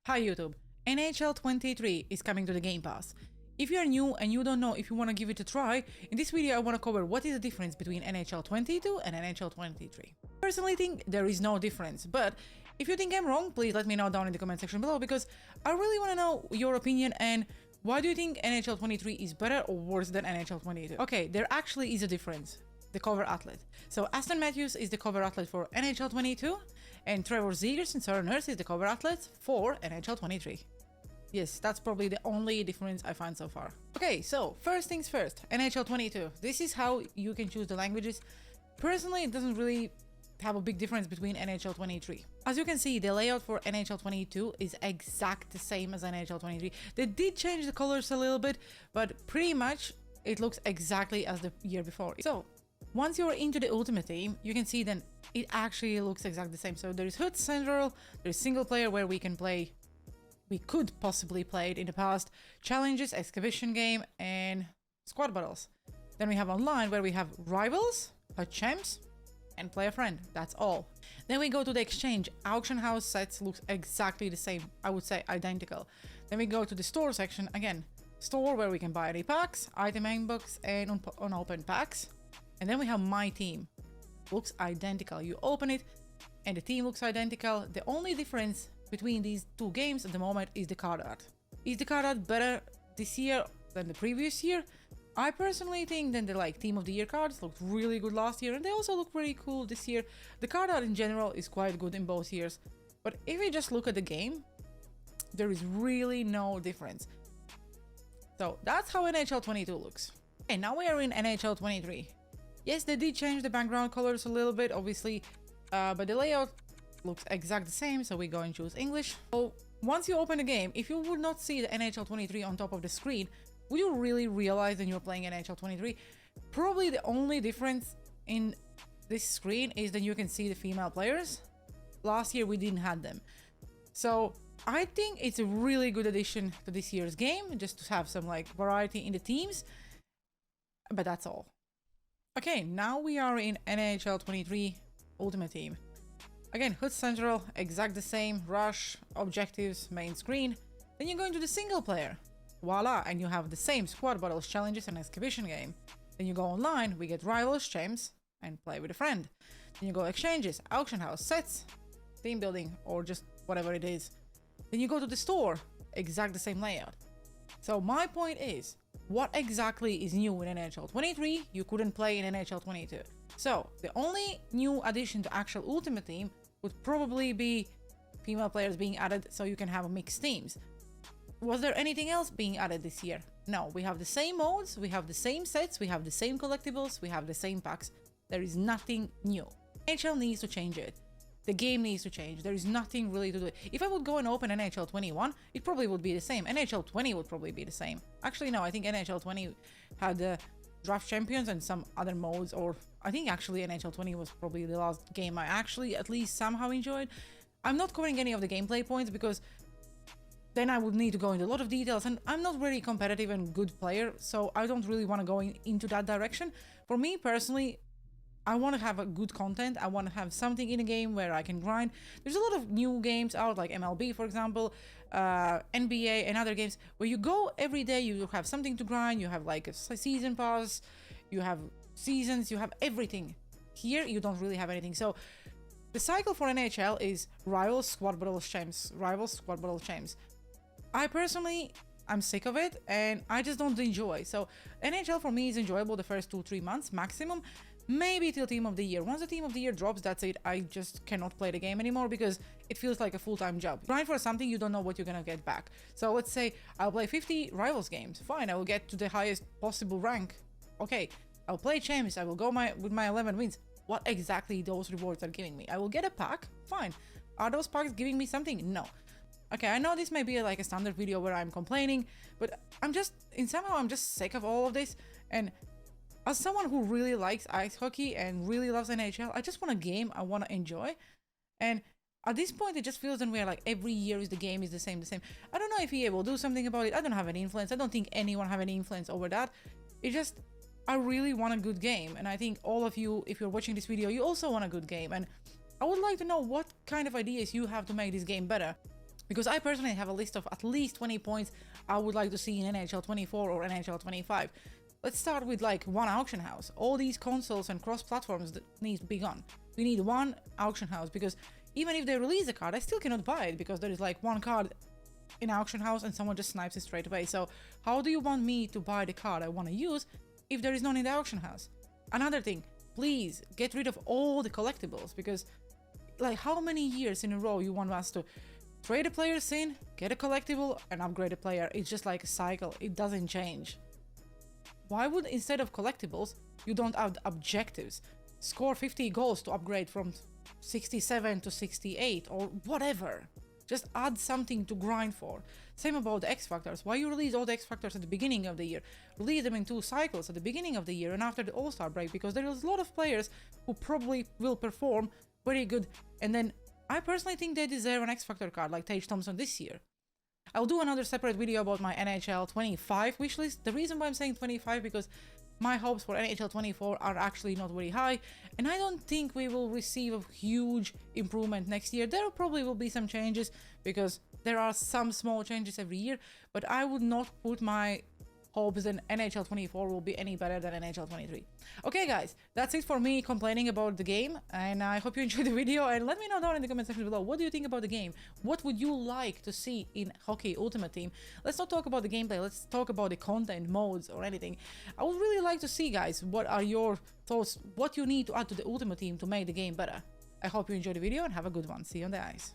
Hi YouTube, NHL 23 is coming to the Game Pass. If you are new and you don't know if you want to give it a try, in this video I want to cover what is the difference between NHL 22 and NHL 23. I personally think there is no difference, but if you think I'm wrong, please let me know down in the comment section below, because I really want to know your opinion and why do you think NHL 23 is better or worse than NHL 22? Okay, there actually is a difference. The cover athlete. So Aston Matthews is the cover athlete for NHL 22 and Trevor Zegers and Sarah Nurse is the cover athlete for NHL 23. Yes, that's probably the only difference I find so far. Okay, so first things first, NHL 22. This is how you can choose the languages. Personally, it doesn't really have a big difference between NHL 23. As you can see, the layout for NHL 22 is exact the same as NHL 23. They did change the colors a little bit, but pretty much it looks exactly as the year before. So once you're into the Ultimate Team, you can see then it actually looks exactly the same. So there's HUD Central, there's single player where we can play, we could possibly play it in the past, challenges, exhibition game, and squad battles. Then we have online where we have rivals, HUD champs, and play a friend. That's all. Then we go to the exchange. Auction house sets looks exactly the same. I would say identical. Then we go to the store section again. Store where we can buy any packs, item inbox, and unopened packs. And then we have my team. Looks identical. You open it and the team looks identical. The only difference between these two games at the moment is the card art. Is the card art better this year than the previous year? I personally think that the team of the year cards looked really good last year and they also look pretty cool this year. The card art in general is quite good in both years. But if we just look at the game, there is really no difference. So that's how NHL 22 looks. Okay, now we are in NHL 23. Yes, they did change the background colors a little bit, obviously, but the layout looks exact the same, so we go and choose English. So once you open the game, if you would not see the NHL 23 on top of the screen, would you really realize that you're playing NHL 23? Probably the only difference in this screen is that you can see the female players. Last year we didn't have them. So I think it's a really good addition to this year's game, just to have some variety in the teams, but that's all. Okay, now we are in NHL 23 Ultimate Team. Again, HUD Central, exact the same, rush, objectives, main screen. Then you go into the single player. Voila, and you have the same squad battles, challenges, and exhibition game. Then you go online, we get rivals, champs, and play with a friend. Then you go exchanges, auction house, sets, team building, or just whatever it is. Then you go to the store, exact the same layout. So my point is, what exactly is new in NHL 23 you couldn't play in NHL 22? So the only new addition to actual Ultimate Team would probably be female players being added so you can have mixed teams. Was there anything else being added this year? No, we have the same modes, we have the same sets, we have the same collectibles, we have the same packs. There is nothing new. NHL needs to change it. The game needs to change. There is nothing really to do. If I would go and open NHL 21, it probably would be the same. NHL 20 would probably be the same. Actually, no, I think NHL 20 had the draft champions and some other modes, or I think actually NHL 20 was probably the last game I actually at least somehow enjoyed. I'm not covering any of the gameplay points because then I would need to go into a lot of details, and I'm not really competitive and good player, so I don't really want to go into that direction. For me personally, I want to have a good content. I want to have something in a game where I can grind. There's a lot of new games out, like MLB, for example, NBA and other games where you go every day, you have something to grind, you have a season pass, you have seasons, you have everything. Here, you don't really have anything. So the cycle for NHL is rivals, squad battles, champs, rivals, squad battles, champs. I personally, I'm sick of it and I just don't enjoy. So NHL for me is enjoyable the first 2-3 months maximum. Maybe till Team of the Year. Once the Team of the Year drops, that's it. I just cannot play the game anymore because it feels like a full-time job. Grind for something, you don't know what you're gonna get back. So let's say I'll play 50 rivals games. Fine, I will get to the highest possible rank. Okay, I'll play champs. I will go with my 11 wins. What exactly those rewards are giving me? I will get a pack. Fine. Are those packs giving me something? No. Okay, I know this may be a standard video where I'm complaining, but I'm just sick of all of this. And as someone who really likes ice hockey and really loves NHL, I just want a game I want to enjoy. And at this point, it just feels that we're every year is the game is the same. I don't know if EA will do something about it. I don't have any influence. I don't think anyone have any influence over that. It just, I really want a good game. And I think all of you, if you're watching this video, you also want a good game. And I would like to know what kind of ideas you have to make this game better. Because I personally have a list of at least 20 points I would like to see in NHL 24 or NHL 25. Let's start with like one auction house. All these consoles and cross platforms that need to be gone. We need one auction house, because even if they release a card, I still cannot buy it because there is like one card in auction house and someone just snipes it straight away. So how do you want me to buy the card I want to use if there is none in the auction house? Another thing, please get rid of all the collectibles, because like how many years in a row you want us to trade a player's in, get a collectible and upgrade a player? It's just like a cycle, it doesn't change. Why would, instead of collectibles, you don't add objectives? Score 50 goals to upgrade from 67 to 68 or whatever. Just add something to grind for. Same about the X Factors. Why you release all the X Factors at the beginning of the year? Release them in 2 cycles, at the beginning of the year and after the All-Star break, because there is a lot of players who probably will perform very good, and then I personally think they deserve an X Factor card like Tage Thompson this year. I'll do another separate video about my NHL 25 wishlist. The reason why I'm saying 25, because my hopes for NHL 24 are actually not very high, and I don't think we will receive a huge improvement next year. There probably will be some changes, because there are some small changes every year, but I would not put my hopes that NHL 24 will be any better than NHL 23. Okay guys, that's it for me complaining about the game, and I hope you enjoyed the video, and let me know down in the comment section below, what do you think about the game? What would you like to see in Hockey Ultimate Team? Let's not talk about the gameplay, let's talk about the content, modes or anything. I would really like to see, guys, what are your thoughts, what you need to add to the Ultimate Team to make the game better. I hope you enjoyed the video and have a good one. See you on the ice.